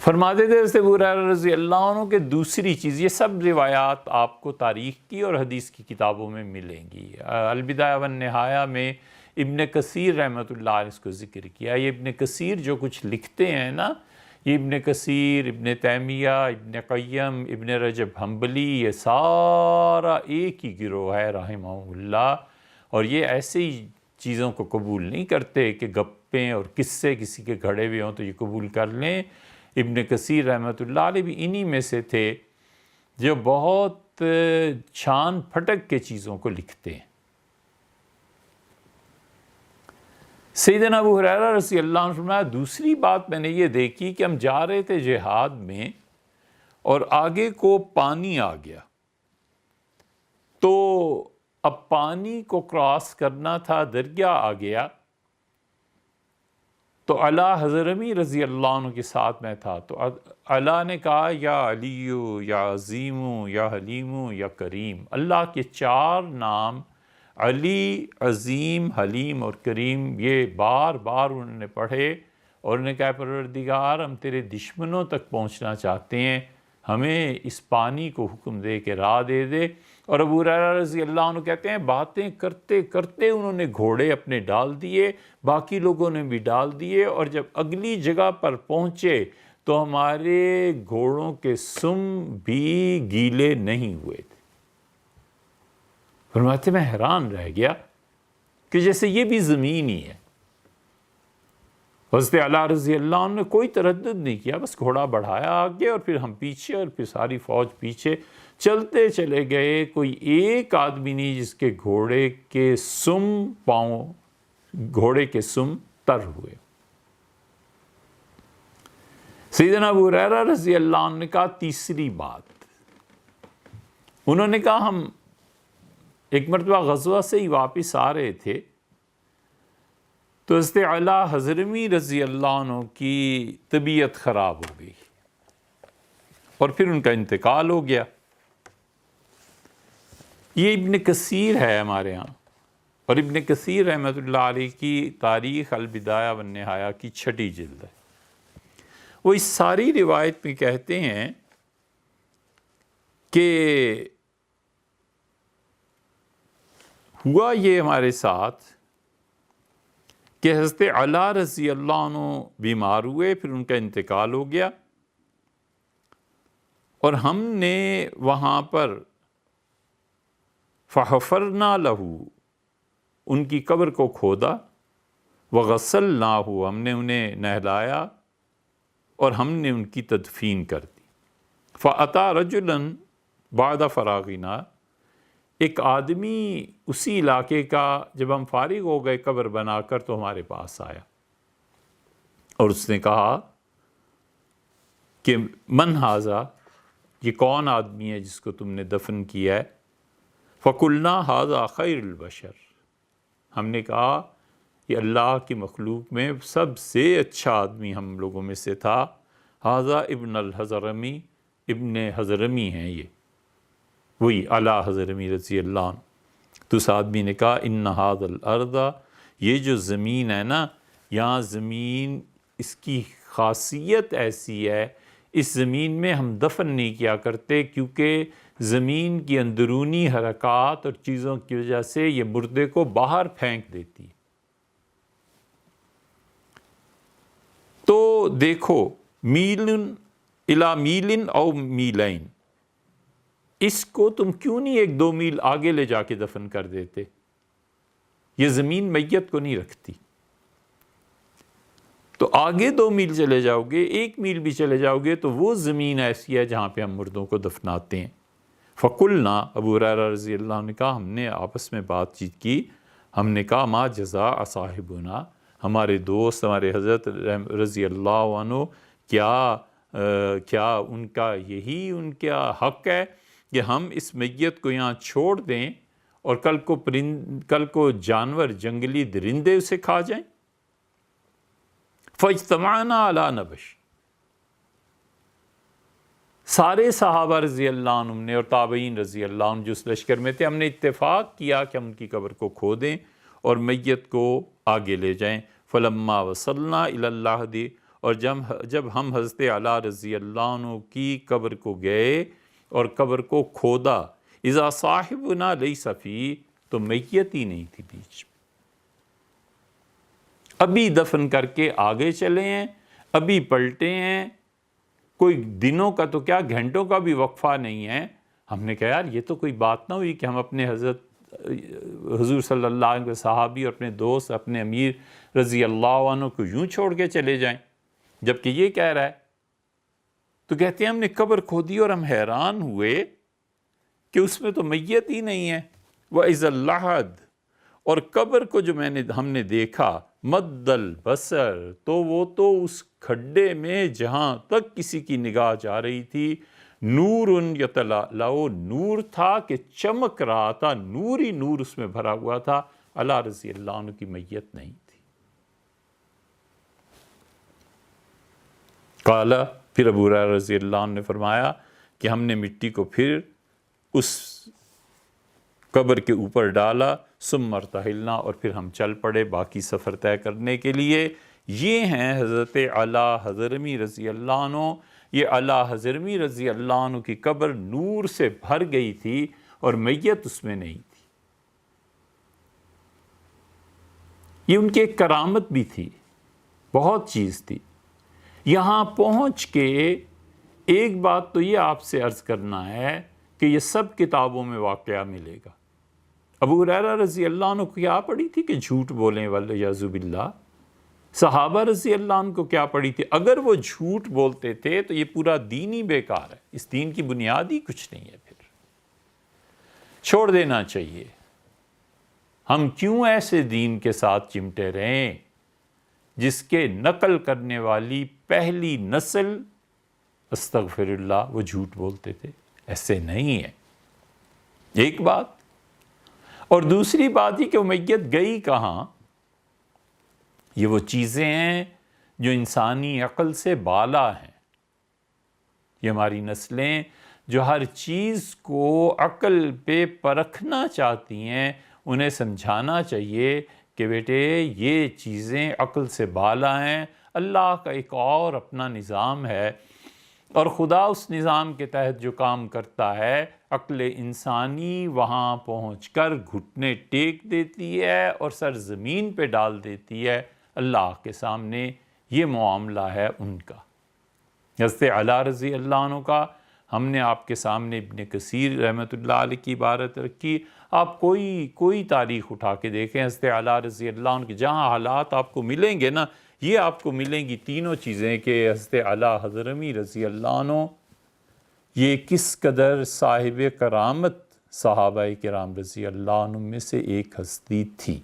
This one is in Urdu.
فرماتے تھے حضرت ابو ہریرہ رضی اللہ عنہ کہ دوسری چیز، یہ سب روایات آپ کو تاریخ کی اور حدیث کی کتابوں میں ملیں گی۔ البدایہ والنہایہ میں ابن کثیر رحمۃ اللہ علیہ اس کو ذکر کیا۔ یہ ابن کثیر جو کچھ لکھتے ہیں نا، یہ ابن کثیر، ابن تیمیہ، ابن قیم، ابن رجب حنبلی، یہ سارا ایک ہی گروہ ہے رحمہ اللہ، اور یہ ایسے ہی چیزوں کو قبول نہیں کرتے کہ گپیں اور قصے کسی کے گھڑے ہوئے ہوں تو یہ قبول کر لیں۔ ابن کثیر رحمۃ اللہ علیہ بھی انہی میں سے تھے جو بہت چھان پھٹک کے چیزوں کو لکھتے ہیں۔ سیدنا ابو ہریرہ رضی اللہ عنہ فرمایا دوسری بات میں نے یہ دیکھی کہ ہم جا رہے تھے جہاد میں اور آگے کو پانی آ گیا، تو اب پانی کو کراس کرنا تھا، دریا آ گیا، تو علا حضرمی رضی اللہ عنہ کے ساتھ میں تھا، تو علا نے کہا یا علیو یا عظیمو یا حلیمو یا کریم، اللہ کے 4 نام علی، عظیم، حلیم اور کریم، یہ بار بار انہوں نے پڑھے اور انہوں نے کہا پروردگار ہم تیرے دشمنوں تک پہنچنا چاہتے ہیں، ہمیں اس پانی کو حکم دے کے راہ دے دے۔ اور ابو ہریرہ رضی اللہ عنہ کہتے ہیں باتیں کرتے کرتے انہوں نے گھوڑے اپنے ڈال دیے، باقی لوگوں نے بھی ڈال دیے، اور جب اگلی جگہ پر پہنچے تو ہمارے گھوڑوں کے سم بھی گیلے نہیں ہوئے تھے۔ فرماتے میں حیران رہ گیا کہ جیسے یہ بھی زمین ہی ہے۔ حضرت علی رضی اللہ عنہ نے کوئی تردد نہیں کیا، بس گھوڑا بڑھایا آگے اور پھر ہم پیچھے، اور پھر ساری فوج پیچھے، چلتے چلے گئے۔ کوئی ایک آدمی نہیں جس کے گھوڑے کے سم تر ہوئے۔ سیدنا ابو ہریرہ رضی اللہ عنہ نے کہا تیسری بات، انہوں نے کہا ہم ایک مرتبہ غزوہ سے ہی واپس آ رہے تھے تو حضرت علا حضرمی رضی اللہ عنہ کی طبیعت خراب ہو گئی اور پھر ان کا انتقال ہو گیا۔ یہ ابن کثیر ہے ہمارے ہاں، اور ابن کثیر رحمۃ اللہ علیہ کی تاریخ البدایہ والنہایہ کی 6 جلد ہے۔ وہ اس ساری روایت میں کہتے ہیں کہ ہوا یہ ہمارے ساتھ کہ حضرت علا رضی اللہ عنہ بیمار ہوئے، پھر ان کا انتقال ہو گیا، اور ہم نے وہاں پر فحفرنا لہو، ان کی قبر کو کھودا، وغسلناہ، ہم نے انہیں نہلایا اور ہم نے ان کی تدفین کر دی۔ فأتی رجلا بعد فراغنا، ایک آدمی اسی علاقے کا جب ہم فارغ ہو گئے قبر بنا کر تو ہمارے پاس آیا اور اس نے کہا کہ من ھذا، یہ کون آدمی ہے جس کو تم نے دفن کیا ہے؟ فقلنا ھذا خیر البشر، ہم نے کہا یہ اللہ کی مخلوق میں سب سے اچھا آدمی ہم لوگوں میں سے تھا، ھذا ابن الحضرمی، ابن حضرمی ہیں یہ، وہی علا حضرمی رضی اللہ عنہ۔ تو اس آدمی نے کہا ان ھذا الارض، یہ جو زمین ہے نا، یہاں زمین، اس کی خاصیت ایسی ہے، اس زمین میں ہم دفن نہیں کیا کرتے کیونکہ زمین کی اندرونی حرکات اور چیزوں کی وجہ سے یہ مردے کو باہر پھینک دیتی۔ تو دیکھو میل الی میل او میلین، اس کو تم کیوں نہیں 1-2 میل آگے لے جا کے دفن کر دیتے؟ یہ زمین میت کو نہیں رکھتی، تو آگے 2 میل چلے جاؤ گے، 1 میل بھی چلے جاؤ گے تو وہ زمین ایسی ہے جہاں پہ ہم مردوں کو دفناتے ہیں۔ فقلنا، ابو ہریرہ رضی اللہ عنہ نے کہا ہم نے آپس میں بات چیت کی، ہم نے کہا ما جزاء صاحبنا، ہمارے دوست ہمارے حضرت رضی اللہ عنہ، کیا ان کا یہی ان کا حق ہے کہ ہم اس میت کو یہاں چھوڑ دیں اور کل کو جانور، جنگلی درندے اسے کھا جائیں؟ فاجتمعنا علی نبش، سارے صحابہ رضی اللہ عنہ نے اور تابعین رضی اللہ عنہ جو اس لشکر میں تھے، ہم نے اتفاق کیا کہ ہم ان کی قبر کو کھودیں اور میت کو آگے لے جائیں۔ فلما وصلنا الی اللحد، اور جب ہم حضرت اعلیٰ رضی اللہ عنہ کی قبر کو گئے اور قبر کو کھودا، اذا صاحبنا لیس فی، تو میت ہی نہیں تھی بیچ میں۔ ابھی دفن کر کے آگے چلے ہیں، ابھی پلٹے ہیں، کوئی دنوں کا تو کیا گھنٹوں کا بھی وقفہ نہیں ہے۔ ہم نے کہا یار یہ تو کوئی بات نہ ہوئی کہ ہم اپنے حضور صلی اللہ علیہ وسلم صحابی اور اپنے دوست اپنے امیر رضی اللہ عنہ کو یوں چھوڑ کے چلے جائیں، جبکہ یہ کہہ رہا ہے۔ تو کہتے ہیں ہم نے قبر کھودی اور ہم حیران ہوئے کہ اس میں تو میت ہی نہیں ہے۔ وَإِذَا اللَّحَدُ، اور قبر کو جو ہم نے دیکھا، مد البصر، تو وہ تو اس کھڈے میں جہاں تک کسی کی نگاہ جا رہی تھی، نور یتلألأ، نور تھا کہ چمک رہا تھا، نور ہی نور اس میں بھرا ہوا تھا۔ اعلیٰ رضی اللہ عنہ کی میت نہیں تھی۔ قال، پھر ابو ہریرہ رضی اللہ عنہ نے فرمایا کہ ہم نے مٹی کو پھر اس قبر کے اوپر ڈالا، ثم ارتحلنا، اور پھر ہم چل پڑے باقی سفر طے کرنے کے لیے۔ یہ ہیں حضرت اعلیٰ حضرمی رضی اللہ عنہ۔ یہ اعلیٰ حضرمی رضی اللہ عنہ کی قبر نور سے بھر گئی تھی اور میت اس میں نہیں تھی۔ یہ ان کی ایک کرامت بھی تھی، بہت چیز تھی۔ یہاں پہنچ کے ایک بات تو یہ آپ سے عرض کرنا ہے کہ یہ سب کتابوں میں واقعہ ملے گا۔ ابو ہریرہ رضی اللہ عنہ کو کیا پڑی تھی کہ جھوٹ بولیں والعیاذ باللہ؟ صحابہ رضی اللہ عنہ کو کیا پڑی تھی؟ اگر وہ جھوٹ بولتے تھے تو یہ پورا دین ہی بیکار ہے، اس دین کی بنیاد ہی کچھ نہیں ہے، پھر چھوڑ دینا چاہیے۔ ہم کیوں ایسے دین کے ساتھ چمٹے رہیں جس کے نقل کرنے والی پہلی نسل استغفر اللہ وہ جھوٹ بولتے تھے؟ ایسے نہیں ہے، ایک بات۔ اور دوسری بات یہ کہ وہ میت گئی کہاں؟ یہ وہ چیزیں ہیں جو انسانی عقل سے بالا ہیں۔ یہ ہماری نسلیں جو ہر چیز کو عقل پہ پرکھنا چاہتی ہیں، انہیں سمجھانا چاہیے کہ بیٹے یہ چیزیں عقل سے بالا ہیں، اللہ کا ایک اور اپنا نظام ہے، اور خدا اس نظام کے تحت جو کام کرتا ہے، عقل انسانی وہاں پہنچ کر گھٹنے ٹیک دیتی ہے اور سر زمین پہ ڈال دیتی ہے اللہ کے سامنے۔ یہ معاملہ ہے ان کا۔ حضرت اعلیٰ رضی اللہ عنہ کا ہم نے آپ کے سامنے ابن کثیر رحمۃ اللہ علیہ کی عبارت رکھی۔ آپ کوئی تاریخ اٹھا کے دیکھیں حضرت اعلیٰ رضی اللہ عنہ کے جہاں حالات آپ کو ملیں گے نا، یہ آپ کو ملیں گی تینوں چیزیں کہ حضرت اعلیٰ حضرمی رضی اللہ عنہ یہ کس قدر صاحب کرامت صحابہ کرام رضی اللہ عنہ میں سے ایک ہستی تھی۔